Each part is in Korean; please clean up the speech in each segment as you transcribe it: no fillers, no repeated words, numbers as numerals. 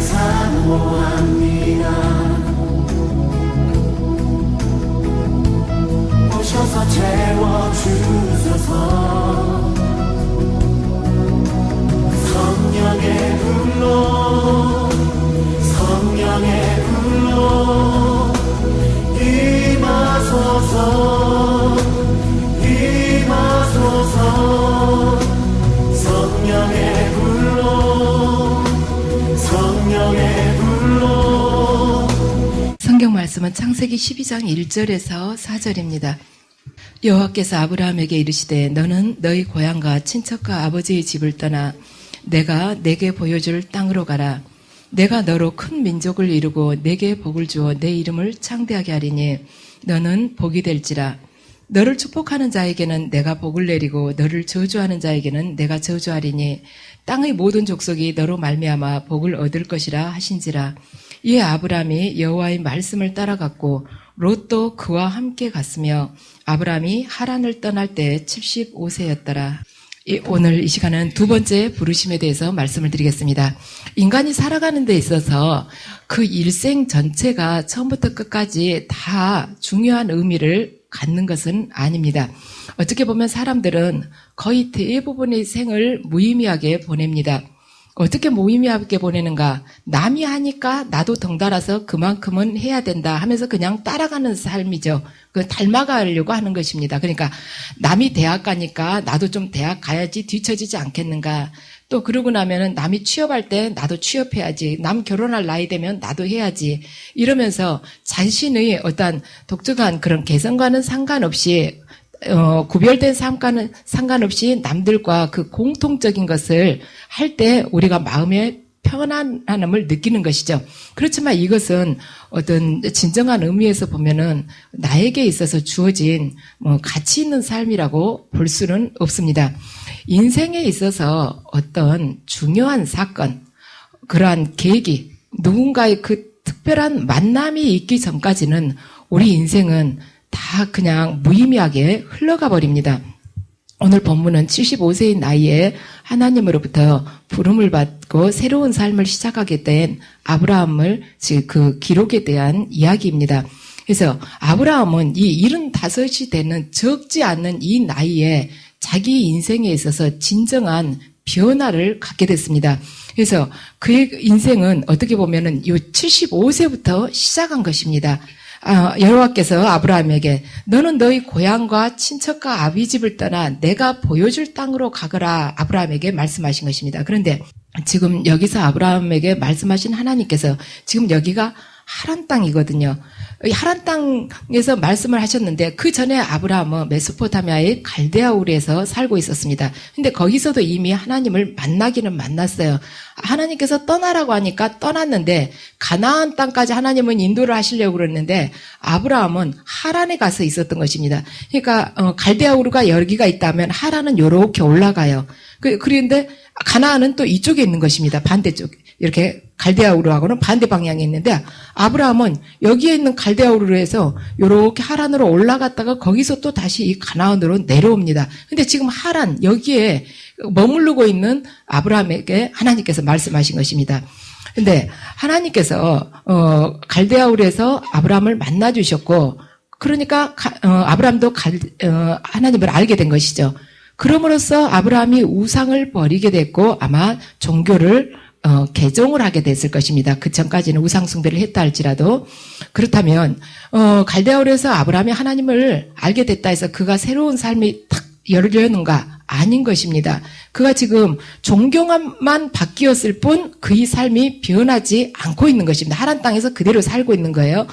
사모합니다. 오셔서 채워주소서. 성령의 불로 성령의 불로 임하소서. 임하소서. 성령의 불로 성령의 불로. 성경 말씀은 창세기 12장 1절에서 4절입니다. 여호와께서 아브라함에게 이르시되 너는 너희 고향과 친척과 아버지의 집을 떠나 내가 내게 보여줄 땅으로 가라. 내가 너로 큰 민족을 이루고 내게 복을 주어 내 이름을 창대하게 하리니 너는 복이 될지라. 너를 축복하는 자에게는 내가 복을 내리고 너를 저주하는 자에게는 내가 저주하리니 땅의 모든 족속이 너로 말미암아 복을 얻을 것이라 하신지라. 이에 아브라함이 여호와의 말씀을 따라갔고 롯도 그와 함께 갔으며 아브라함이 하란을 떠날 때 75세였더라. 오늘 이 시간은 두 번째 부르심에 대해서 말씀을 드리겠습니다. 인간이 살아가는 데 있어서 그 일생 전체가 처음부터 끝까지 다 중요한 의미를 갖는 것은 아닙니다. 어떻게 보면 사람들은 거의 대부분의 생을 무의미하게 보냅니다. 어떻게 무의미하게 보내는가? 남이 하니까 나도 덩달아서 그만큼은 해야 된다 하면서 그냥 따라가는 삶이죠. 그 닮아가려고 하는 것입니다. 그러니까 남이 대학 가니까 나도 좀 대학 가야지 뒤처지지 않겠는가. 또 그러고 나면은 남이 취업할 때 나도 취업해야지. 남 결혼할 나이 되면 나도 해야지. 이러면서 자신의 어떤 독특한 그런 개성과는 상관없이 구별된 삶과는 상관없이 남들과 그 공통적인 것을 할 때 우리가 마음의 편안함을 느끼는 것이죠. 그렇지만 이것은 어떤 진정한 의미에서 보면은 나에게 있어서 주어진 가치 있는 삶이라고 볼 수는 없습니다. 인생에 있어서 어떤 중요한 사건, 그러한 계기, 누군가의 그 특별한 만남이 있기 전까지는 우리 인생은 다 그냥 무의미하게 흘러가 버립니다. 오늘 본문은 75세의 나이에 하나님으로부터 부름을 받고 새로운 삶을 시작하게 된 아브라함을 그 기록에 대한 이야기입니다. 그래서 아브라함은 이 75이 되는 적지 않는 이 나이에 자기 인생에 있어서 진정한 변화를 갖게 됐습니다. 그래서 그의 인생은 어떻게 보면은 이 75세부터 시작한 것입니다. 여호와께서 아브라함에게 너는 너희 고향과 친척과 아비집을 떠나 내가 보여줄 땅으로 가거라 아브라함에게 말씀하신 것입니다. 그런데 지금 여기서 아브라함에게 말씀하신 하나님께서 지금 여기가 하란 땅이거든요. 이 하란 땅에서 말씀을 하셨는데 그 전에 아브라함은 메소포타미아의 갈대아 우르에서 살고 있었습니다. 근데 거기서도 이미 하나님을 만나기는 만났어요. 하나님께서 떠나라고 하니까 떠났는데 가나안 땅까지 하나님은 인도를 하시려고 그랬는데 아브라함은 하란에 가서 있었던 것입니다. 그러니까 갈대아 우르가 여기가 있다면 하란은 이렇게 올라가요. 그런데 가나안은 또 이쪽에 있는 것입니다. 반대쪽. 이렇게 갈대아 우르하고는 반대 방향에 있는데 아브라함은 여기에 있는 갈대아 우르에서 이렇게 하란으로 올라갔다가 거기서 또 다시 이 가나안으로 내려옵니다. 근데 지금 하란 여기에 머무르고 있는 아브라함에게 하나님께서 말씀하신 것입니다. 근데 하나님께서 갈대아 우르에서 아브라함을 만나 주셨고 그러니까 아브라함도 하나님을 알게 된 것이죠. 그럼으로써 아브라함이 우상을 버리게 됐고 아마 종교를 개종을 하게 됐을 것입니다. 그 전까지는 우상 숭배를 했다 할지라도. 그렇다면 갈대아우르에서 아브라함이 하나님을 알게 됐다 해서 그가 새로운 삶이 탁 열렸는가? 아닌 것입니다. 그가 지금 종교만 바뀌었을 뿐 그의 삶이 변하지 않고 있는 것입니다. 하란 땅에서 그대로 살고 있는 거예요.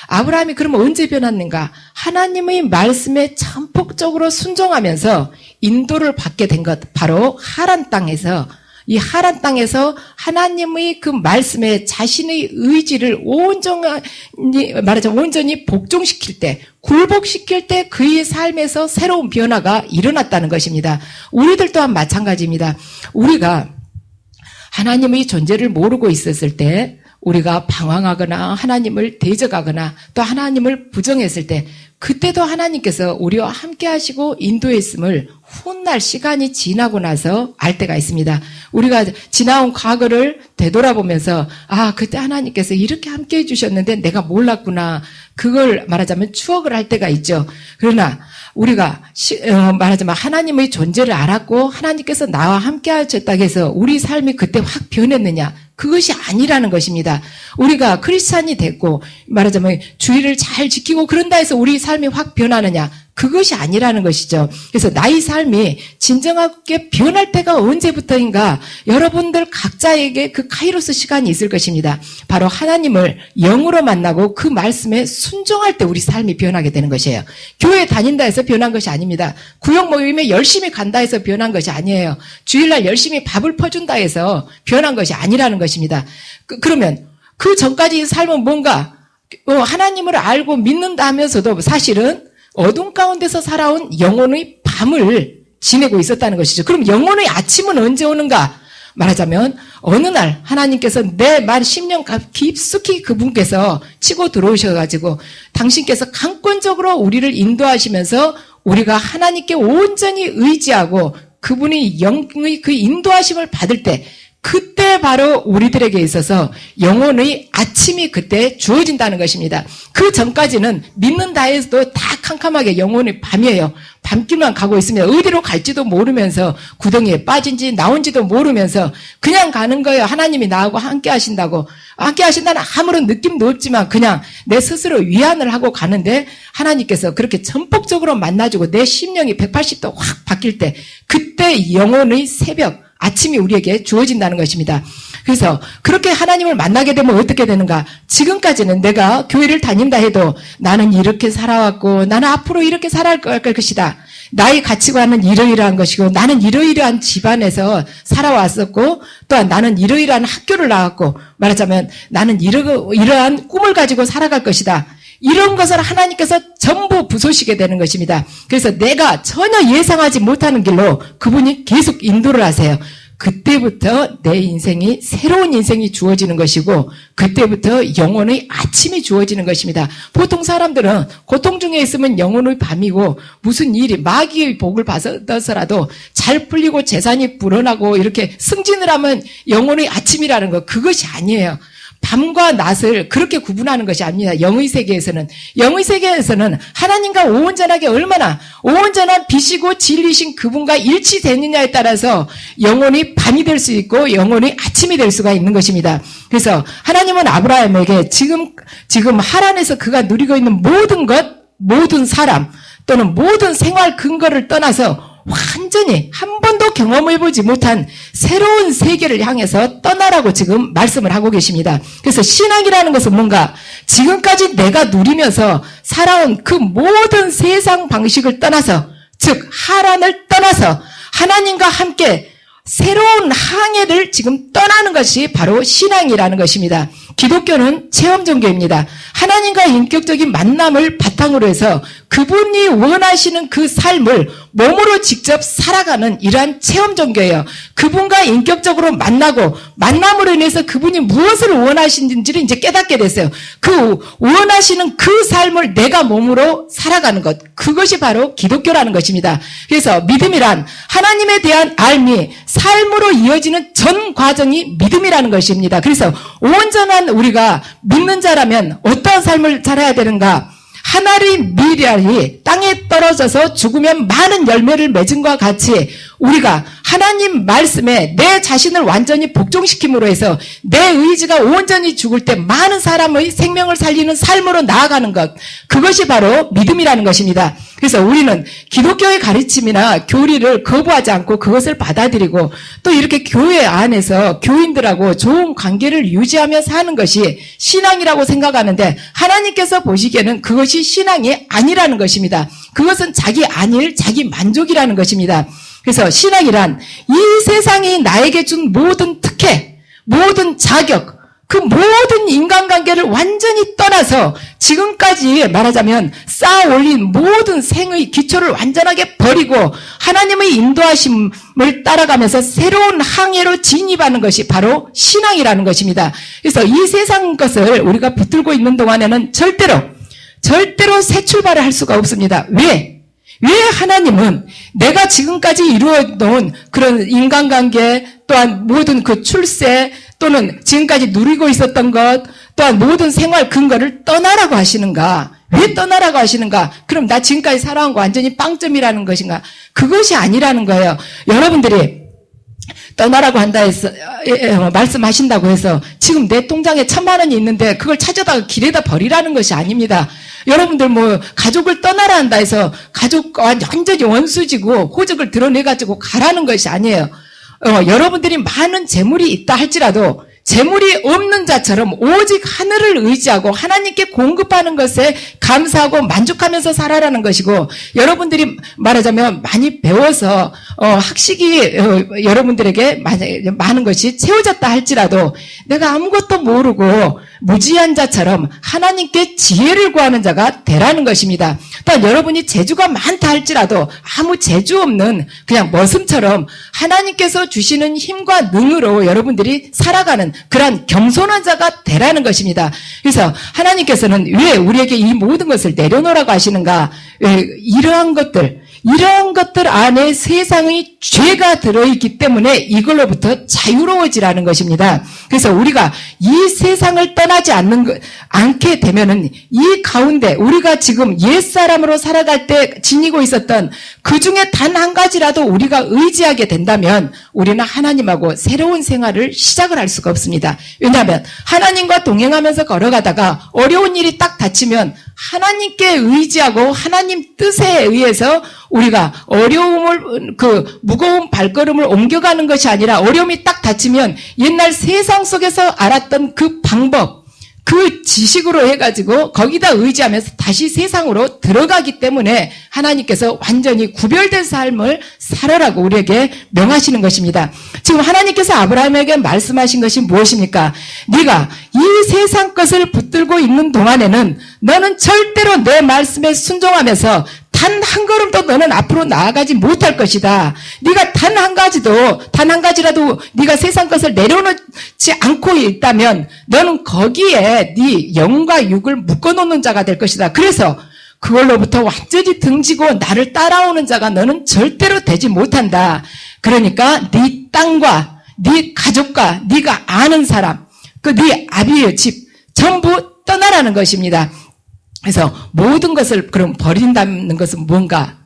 아브라함이 그러면 언제 변했는가? 하나님의 말씀에 전폭적으로 순종하면서 인도를 받게 된 것, 바로 하란 땅에서, 이 하란 땅에서 하나님의 그 말씀에 자신의 의지를 온전히 복종시킬 때, 굴복시킬 때 그의 삶에서 새로운 변화가 일어났다는 것입니다. 우리들 또한 마찬가지입니다. 우리가 하나님의 존재를 모르고 있었을 때 우리가 방황하거나 하나님을 대적하거나 또 하나님을 부정했을 때 그때도 하나님께서 우리와 함께 하시고 인도했음을 훗날 시간이 지나고 나서 알 때가 있습니다. 우리가 지나온 과거를 되돌아보면서 그때 하나님께서 이렇게 함께 해주셨는데 내가 몰랐구나. 그걸 말하자면 추억을 할 때가 있죠. 그러나 우리가 말하자면 하나님의 존재를 알았고 하나님께서 나와 함께 하셨다고 해서 우리 삶이 그때 확 변했느냐? 그것이 아니라는 것입니다. 우리가 크리스찬이 됐고 말하자면 주의를 잘 지키고 그런다 해서 우리 삶이 확 변하느냐? 그것이 아니라는 것이죠. 그래서 나의 삶이 진정하게 변할 때가 언제부터인가 여러분들 각자에게 그 카이로스 시간이 있을 것입니다. 바로 하나님을 영으로 만나고 그 말씀에 순종할 때 우리 삶이 변하게 되는 것이에요. 교회 다닌다 해서 변한 것이 아닙니다. 구역 모임에 열심히 간다 해서 변한 것이 아니에요. 주일날 열심히 밥을 퍼준다 해서 변한 것이 아니라는 것입니다. 그러면 그 전까지 삶은 뭔가 하나님을 알고 믿는다 하면서도 사실은 어둠 가운데서 살아온 영혼의 밤을 지내고 있었다는 것이죠. 그럼 영혼의 아침은 언제 오는가? 말하자면 어느 날 하나님께서 내 말 10년 깊숙이 그분께서 치고 들어오셔가지고 당신께서 강권적으로 우리를 인도하시면서 우리가 하나님께 온전히 의지하고 그분이 영의 그 인도하심을 받을 때 그때 바로 우리들에게 있어서 영혼의 아침이 그때 주어진다는 것입니다. 그 전까지는 믿는다 해도 다 캄캄하게 영혼의 밤이에요. 밤길만 가고 있으면 어디로 갈지도 모르면서 구덩이에 빠진지 나온지도 모르면서 그냥 가는 거예요. 하나님이 나하고 함께 하신다고. 함께 하신다는 아무런 느낌도 없지만 그냥 내 스스로 위안을 하고 가는데 하나님께서 그렇게 전폭적으로 만나주고 내 심령이 180도 확 바뀔 때 그때 영혼의 새벽 아침이 우리에게 주어진다는 것입니다. 그래서 그렇게 하나님을 만나게 되면 어떻게 되는가? 지금까지는 내가 교회를 다닌다 해도 나는 이렇게 살아왔고 나는 앞으로 이렇게 살아갈 것이다. 나의 가치관은 이러이러한 것이고 나는 이러이러한 집안에서 살아왔었고 또한 나는 이러이러한 학교를 나왔고 말하자면 나는 이러한 꿈을 가지고 살아갈 것이다. 이런 것을 하나님께서 전부 부소시게 되는 것입니다. 그래서 내가 전혀 예상하지 못하는 길로 그분이 계속 인도를 하세요. 그때부터 내 인생이 새로운 인생이 주어지는 것이고 그때부터 영혼의 아침이 주어지는 것입니다. 보통 사람들은 고통 중에 있으면 영혼의 밤이고 무슨 일이 마귀의 복을 받아서라도 잘 풀리고 재산이 불어나고 이렇게 승진을 하면 영혼의 아침이라는 것 그것이 아니에요. 밤과 낮을 그렇게 구분하는 것이 아닙니다. 영의 세계에서는 하나님과 온전하게 얼마나 온전한 빛이고 진리신 그분과 일치되느냐에 따라서 영혼이 밤이 될 수 있고 영혼이 아침이 될 수가 있는 것입니다. 그래서 하나님은 아브라함에게 지금 하란에서 그가 누리고 있는 모든 것, 모든 사람 또는 모든 생활 근거를 떠나서 완전히 한 번도 경험해보지 못한 새로운 세계를 향해서 떠나라고 지금 말씀을 하고 계십니다. 그래서 신앙이라는 것은 뭔가 지금까지 내가 누리면서 살아온 그 모든 세상 방식을 떠나서 즉 하란을 떠나서 하나님과 함께 새로운 항해를 지금 떠나는 것이 바로 신앙이라는 것입니다. 기독교는 체험 종교입니다. 하나님과 인격적인 만남을 바탕으로 해서 그분이 원하시는 그 삶을 몸으로 직접 살아가는 이러한 체험 종교예요. 그분과 인격적으로 만나고 만남으로 인해서 그분이 무엇을 원하시는지를 이제 깨닫게 됐어요. 그 원하시는 그 삶을 내가 몸으로 살아가는 것 그것이 바로 기독교라는 것입니다. 그래서 믿음이란 하나님에 대한 알미 삶으로 이어지는 전 과정이 믿음이라는 것입니다. 그래서 온전한 우리가 믿는 자라면 어떠한 삶을 살아야 되는가? 하나의 미랄이 땅에 떨어져서 죽으면 많은 열매를 맺은 것과 같이 우리가 하나님 말씀에 내 자신을 완전히 복종시킴으로 해서 내 의지가 온전히 죽을 때 많은 사람의 생명을 살리는 삶으로 나아가는 것 그것이 바로 믿음이라는 것입니다. 그래서 우리는 기독교의 가르침이나 교리를 거부하지 않고 그것을 받아들이고 또 이렇게 교회 안에서 교인들하고 좋은 관계를 유지하며 사는 것이 신앙이라고 생각하는데 하나님께서 보시기에는 그것이 신앙이 아니라는 것입니다. 그것은 자기 안일, 자기 만족이라는 것입니다. 그래서 신앙이란 이 세상이 나에게 준 모든 특혜, 모든 자격, 그 모든 인간관계를 완전히 떠나서 지금까지 말하자면 쌓아 올린 모든 생의 기초를 완전하게 버리고 하나님의 인도하심을 따라가면서 새로운 항해로 진입하는 것이 바로 신앙이라는 것입니다. 그래서 이 세상 것을 우리가 붙들고 있는 동안에는 절대로 새 출발을 할 수가 없습니다. 왜 하나님은 내가 지금까지 이루어놓은 그런 인간관계 또한 모든 그 출세 또는 지금까지 누리고 있었던 것 또한 모든 생활 근거를 떠나라고 하시는가? 왜 떠나라고 하시는가? 그럼 나 지금까지 살아온 거 완전히 빵점이라는 것인가? 그것이 아니라는 거예요. 여러분들이 떠나라고 한다 해서 말씀하신다고 해서 지금 내 통장에 1,000만 원이 있는데 그걸 찾아다가 길에다 버리라는 것이 아닙니다. 여러분들 뭐 가족을 떠나라 한다 해서 가족과 완전히 원수지고 호적을 드러내가지고 가라는 것이 아니에요. 여러분들이 많은 재물이 있다 할지라도 재물이 없는 자처럼 오직 하늘을 의지하고 하나님께 공급하는 것에 감사하고 만족하면서 살아라는 것이고, 여러분들이 말하자면 많이 배워서 학식이 여러분들에게 많은 것이 채워졌다 할지라도 내가 아무것도 모르고 무지한 자처럼 하나님께 지혜를 구하는 자가 되라는 것입니다. 또 여러분이 재주가 많다 할지라도 아무 재주 없는 그냥 머슴처럼 하나님께서 주시는 힘과 능으로 여러분들이 살아가는 그러한 겸손한 자가 되라는 것입니다. 그래서 하나님께서는 왜 우리에게 이 모든 것을 내려놓으라고 하시는가? 이러한 것들 안에 세상의 죄가 들어있기 때문에 이걸로부터 자유로워지라는 것입니다. 그래서 우리가 이 세상을 떠나지 않게 되면은 이 가운데 우리가 지금 옛사람으로 살아갈 때 지니고 있었던 그 중에 단 한 가지라도 우리가 의지하게 된다면 우리는 하나님하고 새로운 생활을 시작을 할 수가 없습니다. 왜냐하면 하나님과 동행하면서 걸어가다가 어려운 일이 딱 닥치면 하나님께 의지하고 하나님 뜻에 의해서 우리가 어려움을 무거운 발걸음을 옮겨가는 것이 아니라 어려움이 딱 닥치면 옛날 세상 속에서 알았던 그 방법, 그 지식으로 해가지고 거기다 의지하면서 다시 세상으로 들어가기 때문에 하나님께서 완전히 구별된 삶을 살아라고 우리에게 명하시는 것입니다. 지금 하나님께서 아브라함에게 말씀하신 것이 무엇입니까? 네가 이 세상 것을 붙들고 있는 동안에는 너는 절대로 내 말씀에 순종하면서 단 한 걸음도 너는 앞으로 나아가지 못할 것이다. 네가 단 한 가지라도 네가 세상 것을 내려놓지 않고 있다면 너는 거기에 네 영과 육을 묶어놓는 자가 될 것이다. 그래서 그걸로부터 완전히 등지고 나를 따라오는 자가 너는 절대로 되지 못한다. 그러니까 네 땅과 네 가족과 네가 아는 사람, 네 아비의 집 전부 떠나라는 것입니다. 그래서 모든 것을 그럼 버린다는 것은 뭔가?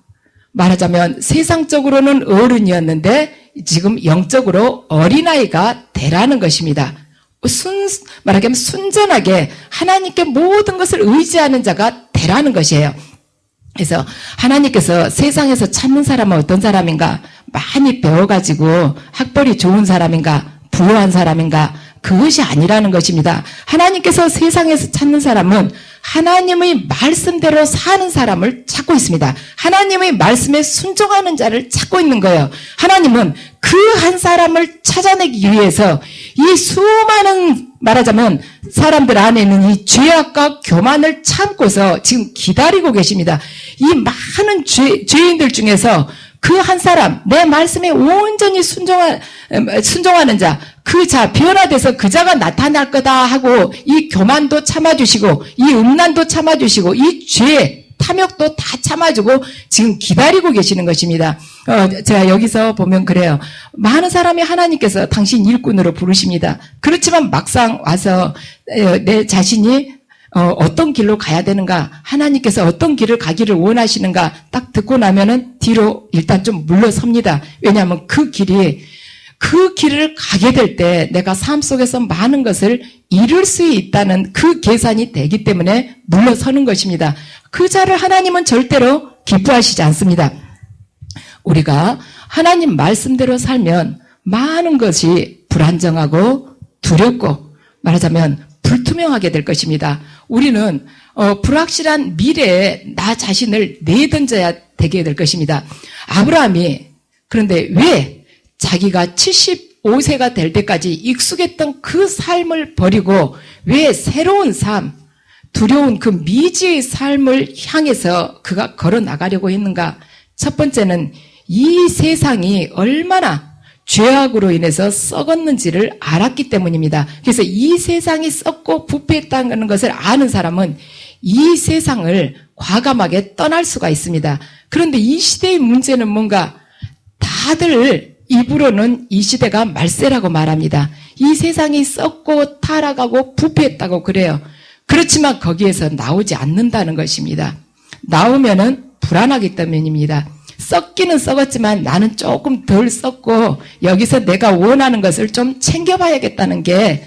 말하자면 세상적으로는 어른이었는데 지금 영적으로 어린아이가 되라는 것입니다. 말하자면 순전하게 하나님께 모든 것을 의지하는 자가 되라는 것이에요. 그래서 하나님께서 세상에서 찾는 사람은 어떤 사람인가? 많이 배워가지고 학벌이 좋은 사람인가? 부유한 사람인가? 그것이 아니라는 것입니다. 하나님께서 세상에서 찾는 사람은 하나님의 말씀대로 사는 사람을 찾고 있습니다. 하나님의 말씀에 순종하는 자를 찾고 있는 거예요. 하나님은 그 한 사람을 찾아내기 위해서 이 수많은 말하자면 사람들 안에 있는 이 죄악과 교만을 참고서 지금 기다리고 계십니다. 이 많은 죄인들 중에서 그 한 사람, 내 말씀에 온전히 순종하는 자, 그 자, 변화돼서 그 자가 나타날 거다 하고 이 교만도 참아주시고 이 음란도 참아주시고 이 죄, 탐욕도 다 참아주고 지금 기다리고 계시는 것입니다. 제가 여기서 보면 그래요. 많은 사람이 하나님께서 당신 일꾼으로 부르십니다. 그렇지만 막상 와서 내 자신이 어떤 길로 가야 되는가, 하나님께서 어떤 길을 가기를 원하시는가 딱 듣고 나면은 뒤로 일단 좀 물러섭니다. 왜냐하면 그 길을 가게 될 때 내가 삶 속에서 많은 것을 잃을 수 있다는 그 계산이 되기 때문에 물러서는 것입니다. 그 자를 하나님은 절대로 기뻐하시지 않습니다. 우리가 하나님 말씀대로 살면 많은 것이 불안정하고 두렵고 말하자면 불투명하게 될 것입니다. 우리는 불확실한 미래에 나 자신을 내던져야 되게 될 것입니다. 아브라함이 그런데 왜 자기가 70 75세가 될 때까지 익숙했던 그 삶을 버리고 왜 새로운 삶, 두려운 그 미지의 삶을 향해서 그가 걸어 나가려고 했는가? 첫 번째는 이 세상이 얼마나 죄악으로 인해서 썩었는지를 알았기 때문입니다. 그래서 이 세상이 썩고 부패했다는 것을 아는 사람은 이 세상을 과감하게 떠날 수가 있습니다. 그런데 이 시대의 문제는 뭔가 다들 입으로는 이 시대가 말세라고 말합니다. 이 세상이 썩고 타락하고 부패했다고 그래요. 그렇지만 거기에서 나오지 않는다는 것입니다. 나오면은 불안하기 때문입니다. 썩기는 썩었지만 나는 조금 덜 썩고 여기서 내가 원하는 것을 좀 챙겨봐야겠다는 게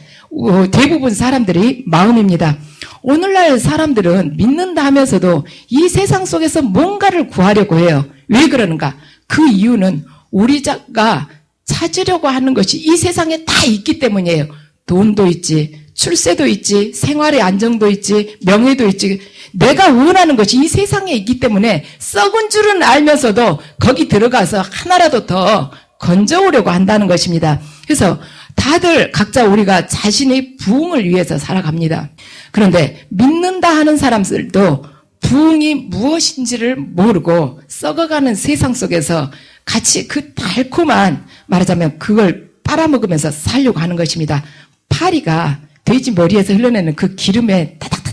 대부분 사람들의 마음입니다. 오늘날 사람들은 믿는다 하면서도 이 세상 속에서 뭔가를 구하려고 해요. 왜 그러는가? 그 이유는 우리가 찾으려고 하는 것이 이 세상에 다 있기 때문이에요. 돈도 있지, 출세도 있지, 생활의 안정도 있지, 명예도 있지. 내가 원하는 것이 이 세상에 있기 때문에 썩은 줄은 알면서도 거기 들어가서 하나라도 더 건져오려고 한다는 것입니다. 그래서 다들 각자 우리가 자신의 부흥을 위해서 살아갑니다. 그런데 믿는다 하는 사람들도 부흥이 무엇인지를 모르고 썩어가는 세상 속에서 같이 그 달콤한, 말하자면 그걸 빨아먹으면서 살려고 하는 것입니다. 파리가 돼지 머리에서 흘러내는 그 기름에 타닥타닥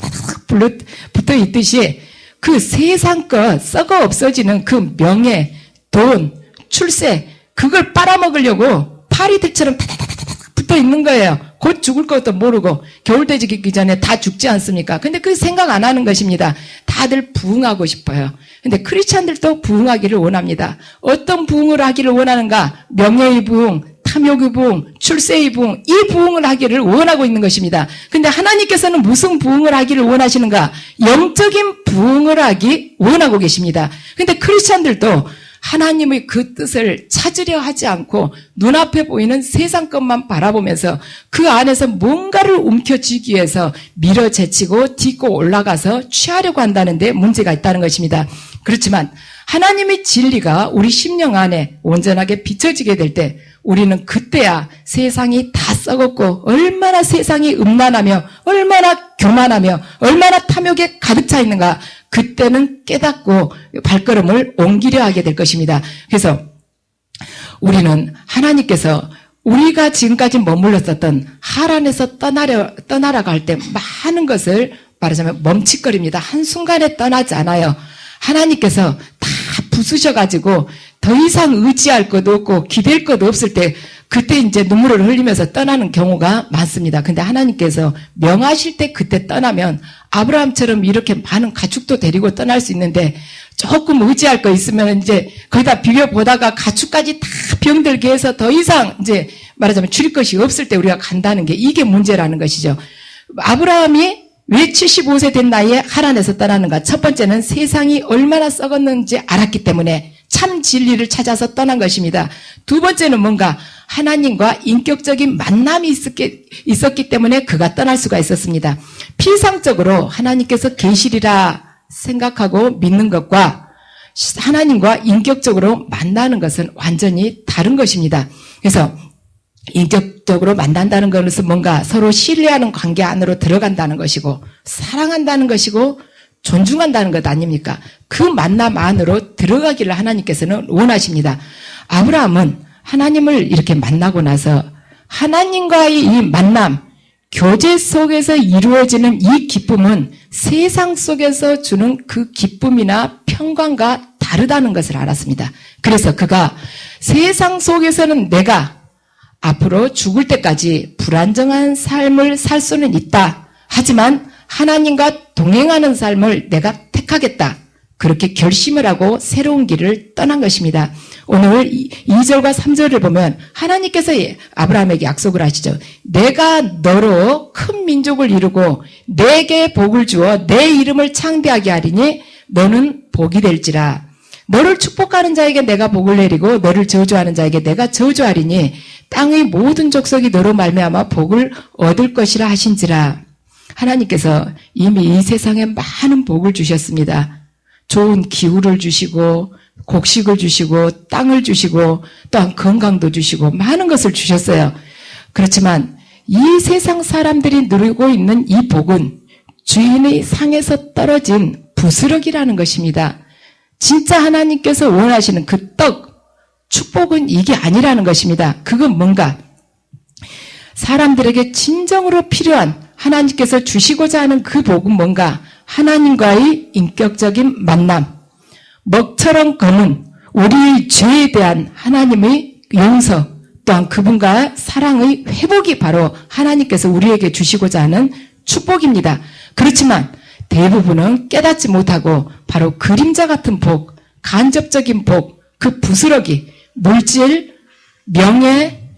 붙어 있듯이 그 세상 것 썩어 없어지는 그 명예, 돈, 출세, 그걸 빨아먹으려고 파리들처럼 타닥타닥 붙어 있는 거예요. 곧 죽을 것도 모르고 겨울돼지 기기 전에 다 죽지 않습니까? 근데 그 생각 안 하는 것입니다. 다들 부흥하고 싶어요. 근데 크리스찬들도 부흥하기를 원합니다. 어떤 부흥을 하기를 원하는가? 명예의 부흥, 탐욕의 부흥, 출세의 부흥, 이 부흥을 하기를 원하고 있는 것입니다. 근데 하나님께서는 무슨 부흥을 하기를 원하시는가? 영적인 부흥을 하기 원하고 계십니다. 근데 크리스찬들도 하나님의 그 뜻을 찾으려 하지 않고 눈앞에 보이는 세상 것만 바라보면서 그 안에서 뭔가를 움켜쥐기 위해서 밀어제치고 딛고 올라가서 취하려고 한다는 데 문제가 있다는 것입니다. 그렇지만 하나님의 진리가 우리 심령 안에 온전하게 비춰지게 될 때 우리는 그때야 세상이 다 썩었고 얼마나 세상이 음란하며 얼마나 교만하며 얼마나 탐욕에 가득 차 있는가, 그때는 깨닫고 발걸음을 옮기려 하게 될 것입니다. 그래서 우리는 하나님께서 우리가 지금까지 머물렀었던 하란에서 떠나라고 할 때 많은 것을 말하자면 멈칫거립니다. 한순간에 떠나지 않아요. 하나님께서 다 부수셔가지고 더 이상 의지할 것도 없고 기댈 것도 없을 때 그때 이제 눈물을 흘리면서 떠나는 경우가 많습니다. 근데 하나님께서 명하실 때 그때 떠나면 아브라함처럼 이렇게 많은 가축도 데리고 떠날 수 있는데 조금 의지할 거 있으면 이제 거기다 비벼보다가 가축까지 다 병들게 해서 더 이상 이제 말하자면 줄일 것이 없을 때 우리가 간다는 게 이게 문제라는 것이죠. 아브라함이 왜 75세 된 나이에 하란에서 떠나는가? 첫 번째는 세상이 얼마나 썩었는지 알았기 때문에 참 진리를 찾아서 떠난 것입니다. 두 번째는 뭔가 하나님과 인격적인 만남이 있었기 때문에 그가 떠날 수가 있었습니다. 피상적으로 하나님께서 계시리라 생각하고 믿는 것과 하나님과 인격적으로 만나는 것은 완전히 다른 것입니다. 그래서 인격적으로 만난다는 것은 뭔가 서로 신뢰하는 관계 안으로 들어간다는 것이고 사랑한다는 것이고 존중한다는 것 아닙니까? 그 만남 안으로 들어가기를 하나님께서는 원하십니다. 아브라함은 하나님을 이렇게 만나고 나서 하나님과의 이 만남, 교제 속에서 이루어지는 이 기쁨은 세상 속에서 주는 그 기쁨이나 평강과 다르다는 것을 알았습니다. 그래서 그가 세상 속에서는 내가 앞으로 죽을 때까지 불안정한 삶을 살 수는 있다. 하지만 하나님과 동행하는 삶을 내가 택하겠다. 그렇게 결심을 하고 새로운 길을 떠난 것입니다. 오늘 2절과 3절을 보면 하나님께서 아브라함에게 약속을 하시죠. 내가 너로 큰 민족을 이루고 내게 복을 주어 내 이름을 창대하게 하리니 너는 복이 될지라. 너를 축복하는 자에게 내가 복을 내리고 너를 저주하는 자에게 내가 저주하리니 땅의 모든 족속이 너로 말미암아 복을 얻을 것이라 하신지라. 하나님께서 이미 이 세상에 많은 복을 주셨습니다. 좋은 기후를 주시고 곡식을 주시고 땅을 주시고 또한 건강도 주시고 많은 것을 주셨어요. 그렇지만 이 세상 사람들이 누리고 있는 이 복은 주인의 상에서 떨어진 부스러기라는 것입니다. 진짜 하나님께서 원하시는 그 떡, 축복은 이게 아니라는 것입니다. 그건 뭔가? 사람들에게 진정으로 필요한 하나님께서 주시고자 하는 그 복은 뭔가? 하나님과의 인격적인 만남, 먹처럼 검은 우리의 죄에 대한 하나님의 용서, 또한 그분과 사랑의 회복이 바로 하나님께서 우리에게 주시고자 하는 축복입니다. 그렇지만 대부분은 깨닫지 못하고 바로 그림자 같은 복, 간접적인 복, 그 부스러기, 물질, 명예,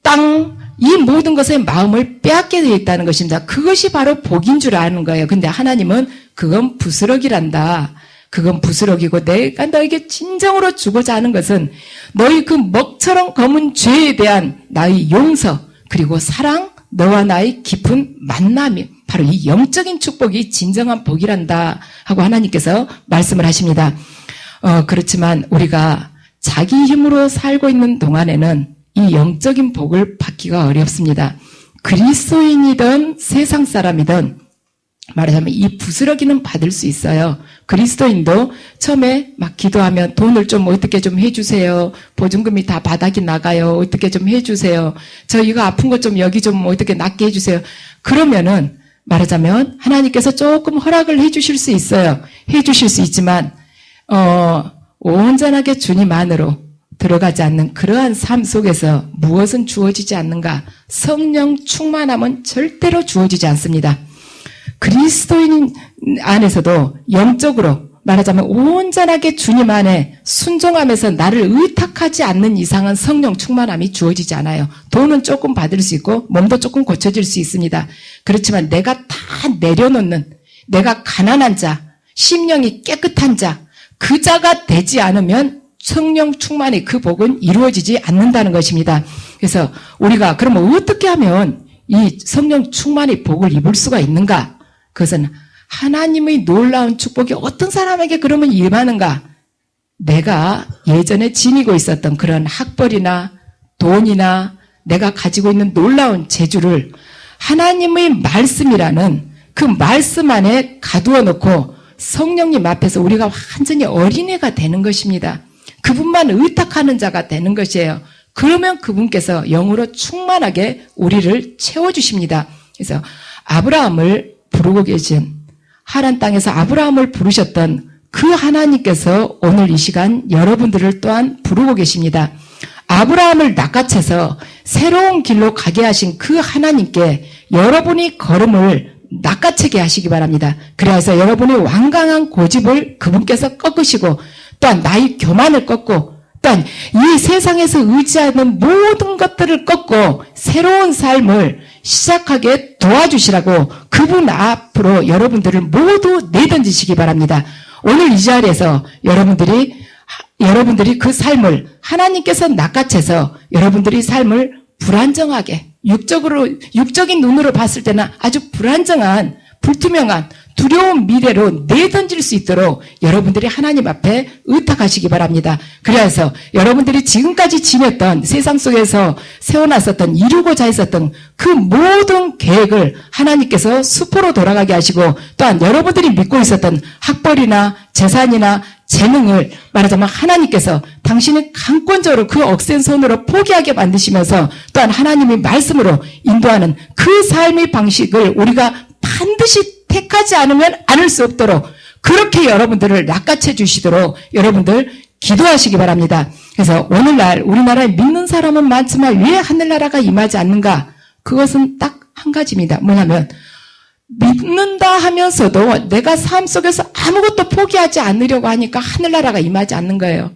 땅, 이 모든 것에 마음을 빼앗게 되어 있다는 것입니다. 그것이 바로 복인 줄 아는 거예요. 근데 하나님은 그건 부스러기란다. 그건 부스러기고 내가 너에게 진정으로 주고자 하는 것은 너희 그 먹처럼 검은 죄에 대한 나의 용서 그리고 사랑, 너와 나의 깊은 만남이 바로 이 영적인 축복이 진정한 복이란다 하고 하나님께서 말씀을 하십니다. 그렇지만 우리가 자기 힘으로 살고 있는 동안에는 이 영적인 복을 받기가 어렵습니다. 그리스도인이든 세상 사람이든 말하자면 이 부스러기는 받을 수 있어요. 그리스도인도 처음에 막 기도하면 돈을 좀 어떻게 좀 해주세요. 보증금이 다 바닥이 나가요. 어떻게 좀 해주세요. 저 이거 아픈 것 좀 여기 좀 어떻게 낫게 해주세요. 그러면은 말하자면 하나님께서 조금 허락을 해주실 수 있어요. 해주실 수 있지만 온전하게 주님 안으로 들어가지 않는 그러한 삶 속에서 무엇은 주어지지 않는가? 성령 충만함은 절대로 주어지지 않습니다. 그리스도인 안에서도 영적으로 말하자면 온전하게 주님 안에 순종하면서 나를 의탁하지 않는 이상은 성령 충만함이 주어지지 않아요. 돈은 조금 받을 수 있고 몸도 조금 고쳐질 수 있습니다. 그렇지만 내가 다 내려놓는 내가 가난한 자, 심령이 깨끗한 자, 그 자가 되지 않으면 성령 충만의 그 복은 이루어지지 않는다는 것입니다. 그래서 우리가 그러면 어떻게 하면 이 성령 충만의 복을 입을 수가 있는가? 그것은 하나님의 놀라운 축복이 어떤 사람에게 그러면 임하는가? 내가 예전에 지니고 있었던 그런 학벌이나 돈이나 내가 가지고 있는 놀라운 재주를 하나님의 말씀이라는 그 말씀 안에 가두어 놓고 성령님 앞에서 우리가 완전히 어린애가 되는 것입니다. 그분만 의탁하는 자가 되는 것이에요. 그러면 그분께서 영으로 충만하게 우리를 채워주십니다. 그래서 아브라함을 부르고 계신 하란 땅에서 아브라함을 부르셨던 그 하나님께서 오늘 이 시간 여러분들을 또한 부르고 계십니다. 아브라함을 낚아채서 새로운 길로 가게 하신 그 하나님께 여러분이 걸음을 낚아채게 하시기 바랍니다. 그래서 여러분의 완강한 고집을 그분께서 꺾으시고 또한 나의 교만을 꺾고 또한 이 세상에서 의지하는 모든 것들을 꺾고 새로운 삶을 시작하게 도와주시라고 그분 앞으로 여러분들을 모두 내던지시기 바랍니다. 오늘 이 자리에서 여러분들이 그 삶을 하나님께서 낚아채서 여러분들이 삶을 불안정하게 육적인 눈으로 봤을 때는 아주 불안정한 불투명한 두려운 미래로 내던질 수 있도록 여러분들이 하나님 앞에 의탁하시기 바랍니다. 그래서 여러분들이 지금까지 지녔던 세상 속에서 세워놨었던 이루고자 했었던 그 모든 계획을 하나님께서 수포로 돌아가게 하시고 또한 여러분들이 믿고 있었던 학벌이나 재산이나 재능을 말하자면 하나님께서 당신의 강권적으로 그 억센 손으로 포기하게 만드시면서 또한 하나님의 말씀으로 인도하는 그 삶의 방식을 우리가 반드시 택하지 않으면 않을 수 없도록 그렇게 여러분들을 낚아채 주시도록 여러분들 기도하시기 바랍니다. 그래서 오늘날 우리나라에 믿는 사람은 많지만 왜 하늘나라가 임하지 않는가? 그것은 딱 한 가지입니다. 뭐냐면 믿는다 하면서도 내가 삶 속에서 아무것도 포기하지 않으려고 하니까 하늘나라가 임하지 않는 거예요.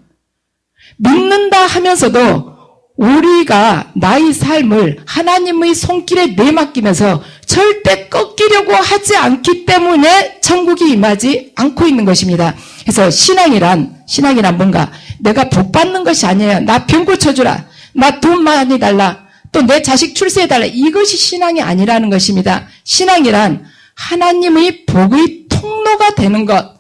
믿는다 하면서도 우리가 나의 삶을 하나님의 손길에 내맡기면서 절대 꺾이려고 하지 않기 때문에 천국이 임하지 않고 있는 것입니다. 그래서 신앙이란 뭔가 내가 복 받는 것이 아니에요. 나 병 고쳐주라. 나 돈 많이 달라. 또 내 자식 출세해달라. 이것이 신앙이 아니라는 것입니다. 신앙이란 하나님의 복의 통로가 되는 것.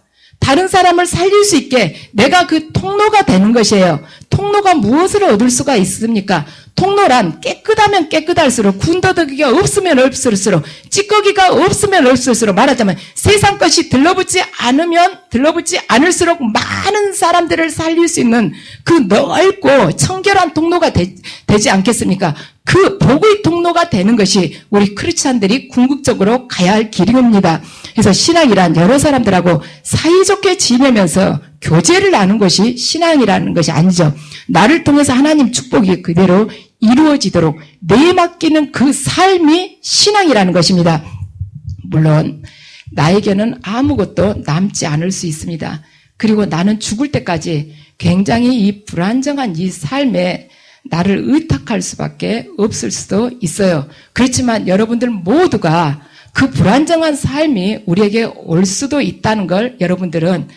다른 사람을 살릴 수 있게 내가 그 통로가 되는 것이에요. 통로가 무엇을 얻을 수가 있습니까? 통로란 깨끗하면 깨끗할수록 군더더기가 없으면 없을수록 찌꺼기가 없으면 없을수록 말하자면 세상 것이 들러붙지 않을수록 많은 사람들을 살릴 수 있는 그 넓고 청결한 통로가 되지 않겠습니까? 그 복의 통로가 되는 것이 우리 크리스찬들이 궁극적으로 가야 할 길입니다. 그래서 신앙이란 여러 사람들하고 사이좋게 지내면서 교제를 나누는 것이 신앙이라는 것이 아니죠. 나를 통해서 하나님 축복이 그대로 이루어지도록 내맡기는 그 삶이 신앙이라는 것입니다. 물론 나에게는 아무것도 남지 않을 수 있습니다. 그리고 나는 죽을 때까지 굉장히 이 불안정한 이 삶에 나를 의탁할 수밖에 없을 수도 있어요. 그렇지만 여러분들 모두가 그 불안정한 삶이 우리에게 올 수도 있다는 걸 여러분들은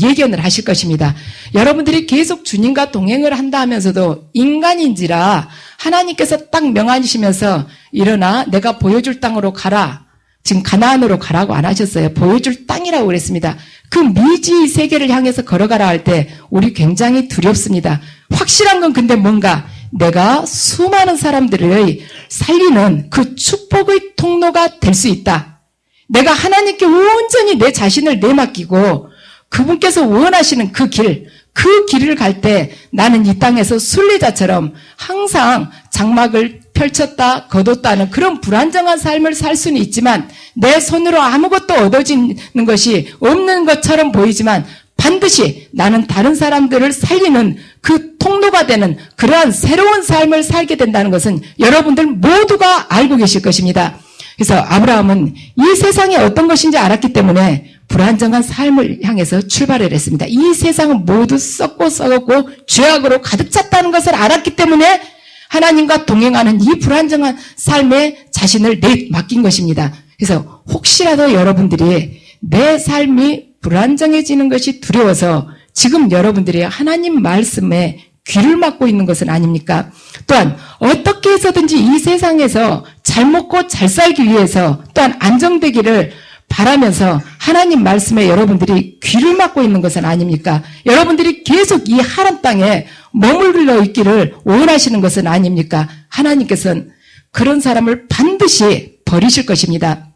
예견을 하실 것입니다. 여러분들이 계속 주님과 동행을 한다 하면서도 인간인지라 하나님께서 딱 명하시면서 일어나 내가 보여줄 땅으로 가라. 지금 가나안으로 가라고 안 하셨어요. 보여줄 땅이라고 그랬습니다. 그 미지 세계를 향해서 걸어가라 할 때 우리 굉장히 두렵습니다. 확실한 건 근데 뭔가 내가 수많은 사람들을 살리는 그 축복의 통로가 될 수 있다. 내가 하나님께 온전히 내 자신을 내맡기고 그분께서 원하시는 그 길을 갈 때 나는 이 땅에서 순례자처럼 항상 장막을 펼쳤다 거뒀다는 그런 불안정한 삶을 살 수는 있지만 내 손으로 아무것도 얻어지는 것이 없는 것처럼 보이지만 반드시 나는 다른 사람들을 살리는 그 통로가 되는 그러한 새로운 삶을 살게 된다는 것은 여러분들 모두가 알고 계실 것입니다. 그래서 아브라함은 이 세상이 어떤 것인지 알았기 때문에 불안정한 삶을 향해서 출발을 했습니다. 이 세상은 모두 썩고 썩었고 죄악으로 가득 찼다는 것을 알았기 때문에 하나님과 동행하는 이 불안정한 삶에 자신을 내맡긴 것입니다. 그래서 혹시라도 여러분들이 내 삶이 불안정해지는 것이 두려워서 지금 여러분들이 하나님 말씀에 귀를 막고 있는 것은 아닙니까? 또한 어떻게 해서든지 이 세상에서 잘 먹고 잘 살기 위해서 또한 안정되기를 바라면서 하나님 말씀에 여러분들이 귀를 막고 있는 것은 아닙니까? 여러분들이 계속 이 하란 땅에 머물러 있기를 원하시는 것은 아닙니까? 하나님께서는 그런 사람을 반드시 버리실 것입니다.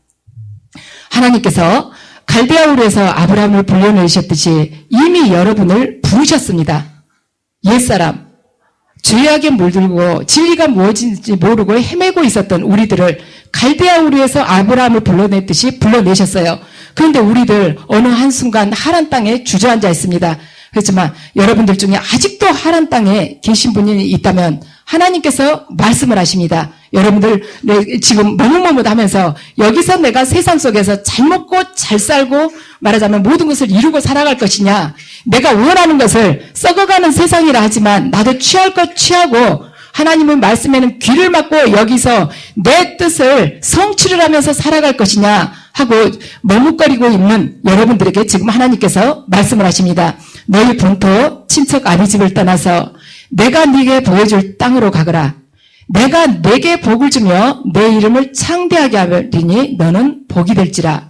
하나님께서 갈대아 우르에서 아브라함을 불러내셨듯이 이미 여러분을 부르셨습니다. 옛사람, 죄악에 물들고 진리가 무엇인지 모르고 헤매고 있었던 우리들을 갈대아 우르에서 아브라함을 불러냈듯이 불러내셨어요. 그런데 우리들 어느 한순간 하란 땅에 주저앉아 있습니다. 그렇지만 여러분들 중에 아직도 하란 땅에 계신 분이 있다면 하나님께서 말씀을 하십니다. 여러분들 지금 머뭇머뭇하면서 여기서 내가 세상 속에서 잘 먹고 잘 살고 말하자면 모든 것을 이루고 살아갈 것이냐, 내가 원하는 것을 썩어가는 세상이라 하지만 나도 취할 것 취하고 하나님의 말씀에는 귀를 막고 여기서 내 뜻을 성취를 하면서 살아갈 것이냐 하고 머뭇거리고 있는 여러분들에게 지금 하나님께서 말씀을 하십니다. 너희 본토 친척 아비집을 떠나서 내가 네게 보여줄 땅으로 가거라. 내가 네게 복을 주며 내 이름을 창대하게 하리니 너는 복이 될지라.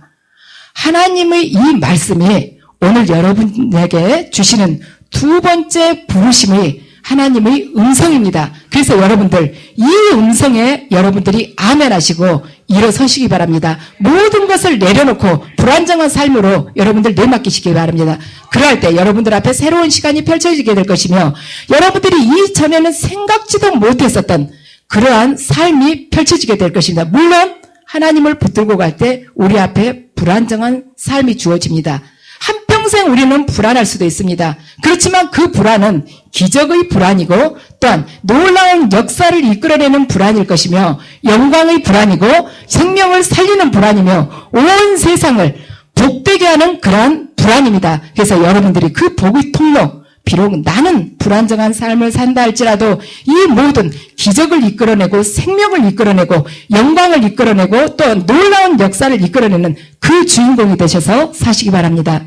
하나님의 이 말씀이 오늘 여러분에게 주시는 두 번째 부르심이 하나님의 음성입니다. 그래서 여러분들 이 음성에 여러분들이 아멘 하시고 일어서시기 바랍니다. 모든 것을 내려놓고 불안정한 삶으로 여러분들 내맡기시기 바랍니다. 그럴 때 여러분들 앞에 새로운 시간이 펼쳐지게 될 것이며 여러분들이 이전에는 생각지도 못했었던 그러한 삶이 펼쳐지게 될 것입니다. 물론 하나님을 붙들고 갈 때 우리 앞에 불안정한 삶이 주어집니다. 한평생 우리는 불안할 수도 있습니다. 그렇지만 그 불안은 기적의 불안이고 또한 놀라운 역사를 이끌어내는 불안일 것이며 영광의 불안이고 생명을 살리는 불안이며 온 세상을 복되게 하는 그러한 불안입니다. 그래서 여러분들이 그 복의 통로, 비록 나는 불안정한 삶을 산다 할지라도 이 모든 기적을 이끌어내고 생명을 이끌어내고 영광을 이끌어내고 또 놀라운 역사를 이끌어내는 그 주인공이 되셔서 사시기 바랍니다.